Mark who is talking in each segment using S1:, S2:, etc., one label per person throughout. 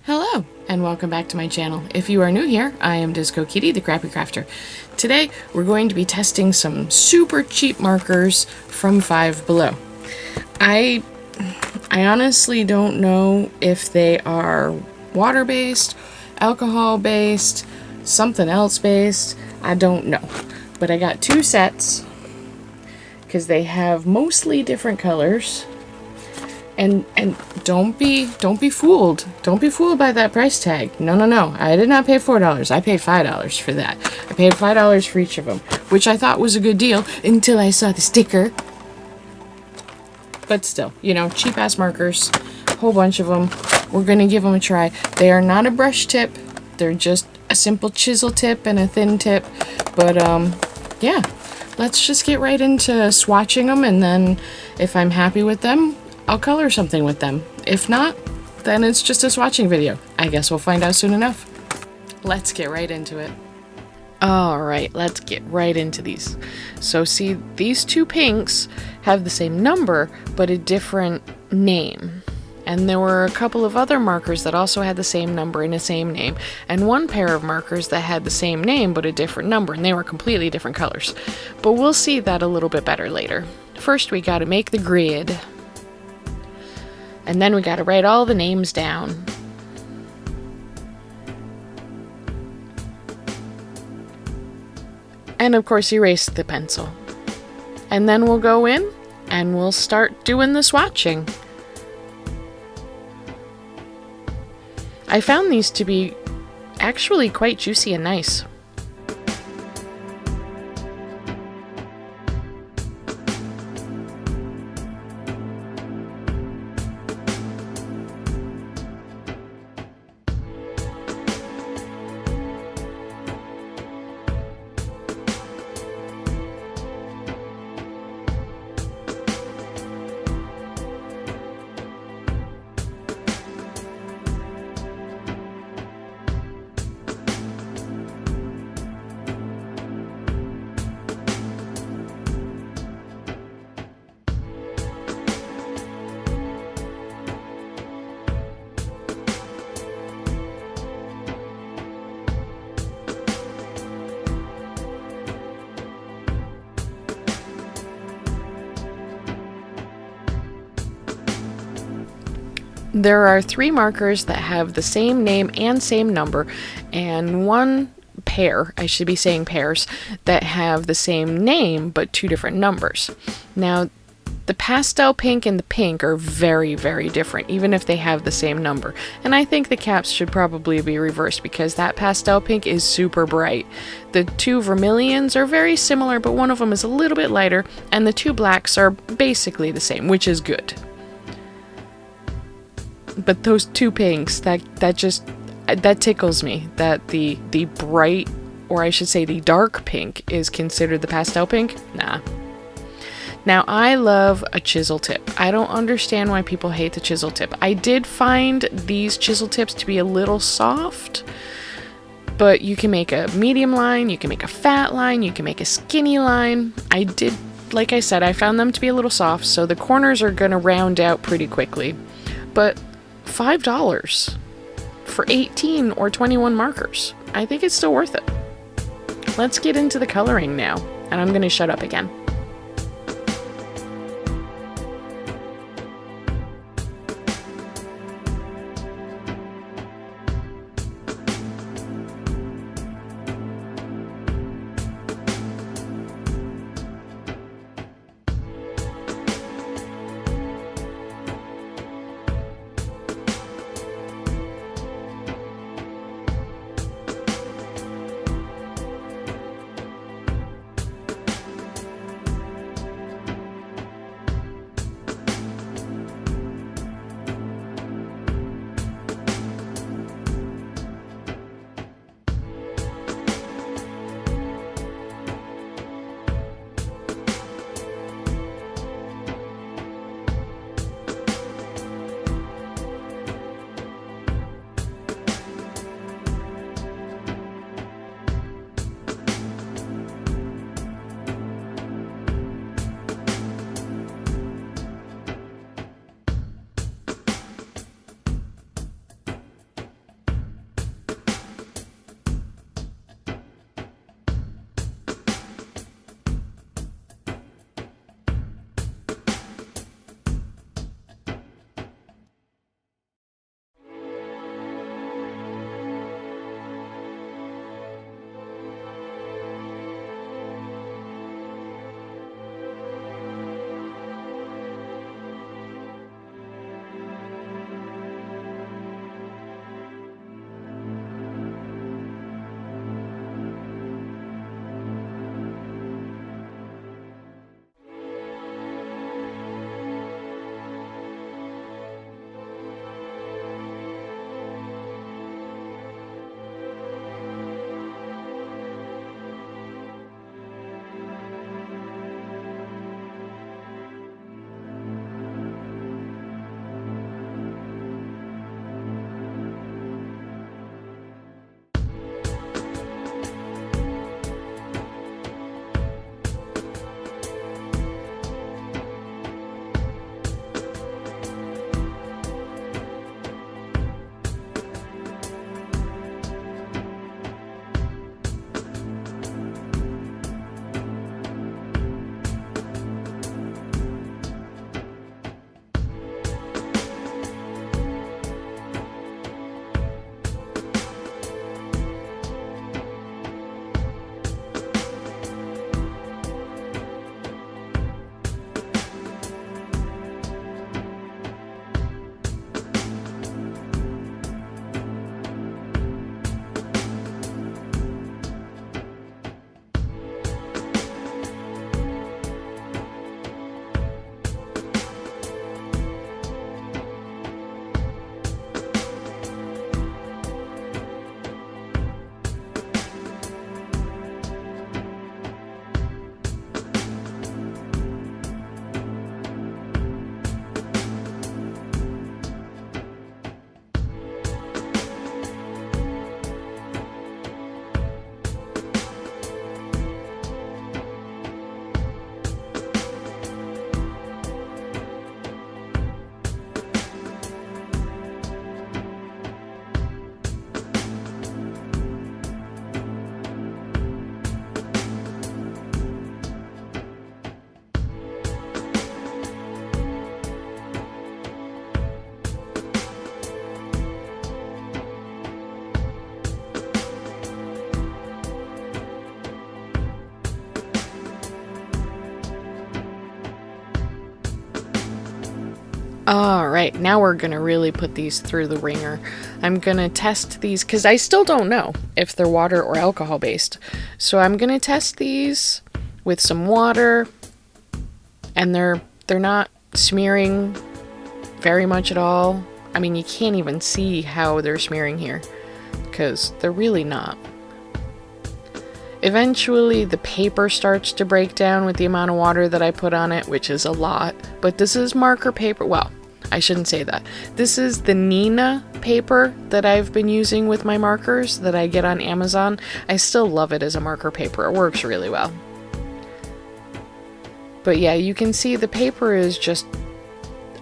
S1: Hello, and welcome back to my channel. If you are new here, I am Disco Kitty, the Crappy Crafter. Today, we're going to be testing some super cheap markers from Five Below. I honestly don't know if they are water-based, alcohol-based, something else-based. I don't know. But I got two sets, because they have mostly different colors. And don't be fooled. Don't be fooled by that price tag. No. I did not pay $4. I paid $5 for that. I paid $5 for each of them, which I thought was a good deal until I saw the sticker. But still, you know, cheap-ass markers, a whole bunch of them. We're going to give them a try. They are not a brush tip. They're just a simple chisel tip and a thin tip. But, yeah. Let's just get right into swatching them, and then if I'm happy with them, I'll color something with them. If not, then it's just a swatching video. I guess we'll find out soon enough. Let's get right into it. Alright, let's get right into these. So see, these two pinks have the same number, but a different name. And there were a couple of other markers that also had the same number and the same name. And one pair of markers that had the same name, but a different number, and they were completely different colors. But we'll see that a little bit better later. First, we gotta make the grid. And then we gotta write all the names down. And of course erase the pencil. And then we'll go in and we'll start doing the swatching. I found these to be actually quite juicy and nice. There are 3 markers that have the same name and same number, and one pair, I should be saying pairs, that have the same name but 2 different numbers. Now, the pastel pink and the pink are very, very different, even if they have the same number. And I think the caps should probably be reversed because that pastel pink is super bright. The 2 vermilions are very similar, but one of them is a little bit lighter, and the 2 blacks are basically the same, which is good. But those 2 pinks, that tickles me, that the bright, or I should say the dark pink, is considered the pastel pink. Nah. Now, I love a chisel tip. I don't understand why people hate the chisel tip. I did find these chisel tips to be a little soft, but you can make a medium line, you can make a fat line, you can make a skinny line. Like I said, I found them to be a little soft, so the corners are gonna round out pretty quickly. But $5 for 18 or 21 markers. I think it's still worth it. Let's get into the coloring now, and I'm gonna shut up again. Alright, now we're gonna really put these through the ringer. I'm gonna test these, because I still don't know if they're water or alcohol based. So I'm gonna test these with some water, and they're not smearing very much at all. I mean, you can't even see how they're smearing here, because they're really not. Eventually, the paper starts to break down with the amount of water that I put on it, which is a lot. But this is marker paper. Well, I shouldn't say that. This is the Nina paper that I've been using with my markers that I get on Amazon. I still love it as a marker paper. It works really well. But yeah, you can see the paper is just...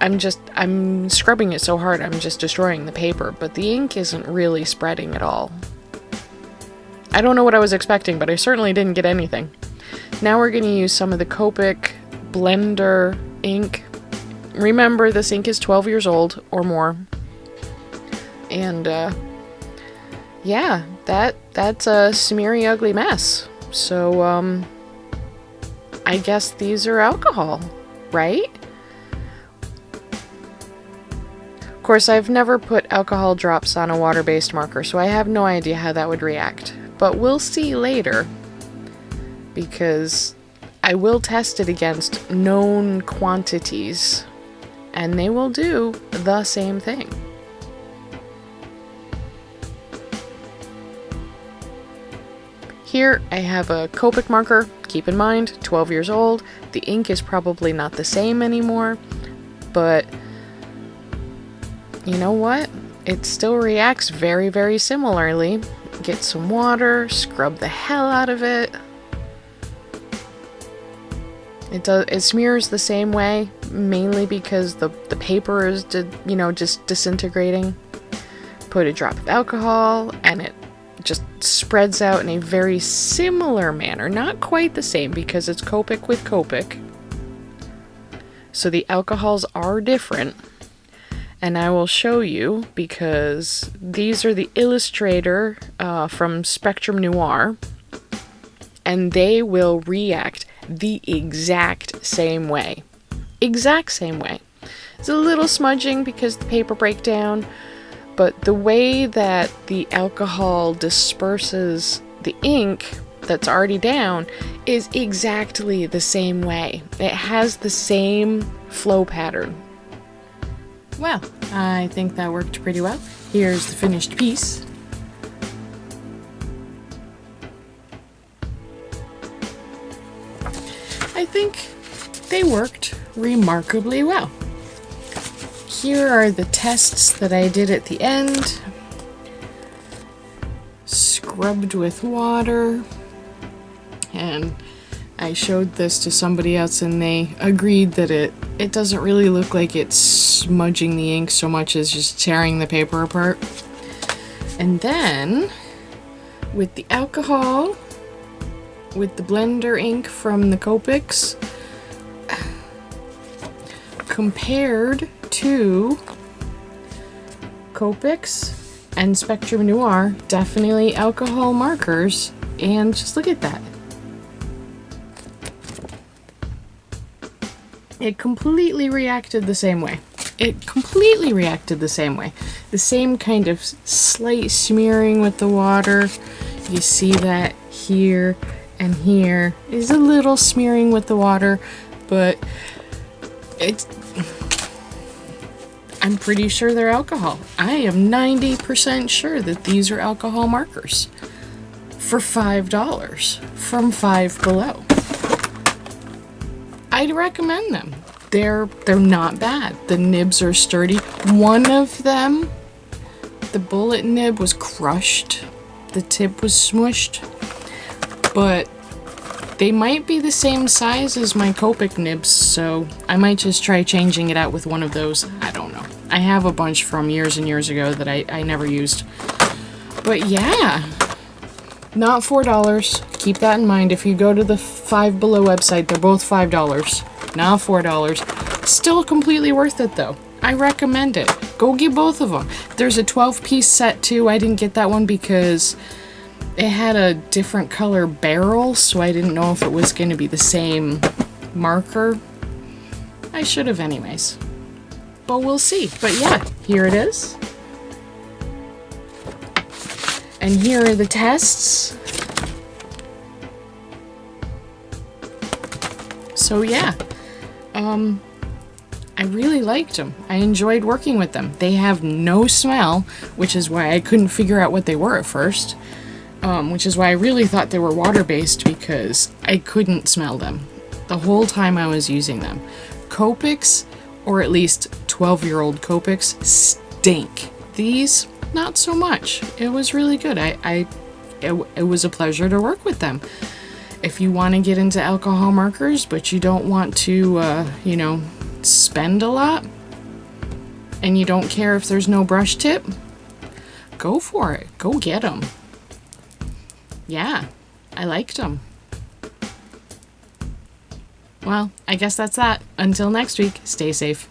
S1: I'm scrubbing it so hard, I'm just destroying the paper. But the ink isn't really spreading at all. I don't know what I was expecting, but I certainly didn't get anything. Now we're going to use some of the Copic Blender Ink. Remember, this ink is 12 years old or more. And, yeah, that's a smeary, ugly mess. So, I guess these are alcohol, right? Of course, I've never put alcohol drops on a water-based marker, so I have no idea how that would react. But we'll see later, because I will test it against known quantities, and they will do the same thing. Here I have a Copic marker. Keep in mind, 12 years old. The ink is probably not the same anymore, but you know what? It still reacts very, very similarly. Get some water, scrub the hell out of it. It smears the same way, mainly because the paper is just disintegrating. Put a drop of alcohol, and it just spreads out in a very similar manner. Not quite the same, because it's Copic with Copic. So the alcohols are different. And I will show you, because these are the Illustrator from Spectrum Noir, and they will react the exact same way. Exact same way. It's a little smudging because the paper breakdown, but the way that the alcohol disperses the ink that's already down is exactly the same way. It has the same flow pattern. Well, I think that worked pretty well. Here's the finished piece. I think they worked remarkably well. Here are the tests that I did at the end. Scrubbed with water. And I showed this to somebody else and they agreed that it doesn't really look like it's smudging the ink so much as just tearing the paper apart. And then, with the alcohol, with the blender ink from the Copics, compared to Copics and Spectrum Noir, definitely alcohol markers, and just look at that. It completely reacted the same way. It completely reacted the same way. The same kind of slight smearing with the water. You see that here and here is a little smearing with the water, but I'm pretty sure they're alcohol. I am 90% sure that these are alcohol markers for $5 from Five Below. I'd recommend them. They're not bad. The nibs are sturdy. One of them, the bullet nib, was crushed. The tip was smushed. But they might be the same size as my Copic nibs, so I might just try changing it out with one of those. I don't know. I have a bunch from years and years ago that I never used. But yeah, not $4. Keep that in mind. If you go to the Five Below website, they're both $5, not $4. Still completely worth it though. I recommend it. Go get both of them. There's a 12-piece set too. I didn't get that one because it had a different color barrel, so I didn't know if it was going to be the same marker. I should have anyways. but we'll see. But yeah, here it is. And here are the tests. So yeah, I really liked them. I enjoyed working with them. They have no smell, which is why I couldn't figure out what they were at first. Which is why I really thought they were water-based, because I couldn't smell them the whole time I was using them. Copics, or at least 12-year-old Copics, stink. These, not so much. It was really good. It was a pleasure to work with them. If you want to get into alcohol markers, but you don't want to, you know, spend a lot, and you don't care if there's no brush tip, go for it. Go get them. Yeah, I liked them. Well, I guess that's that. Until next week, stay safe.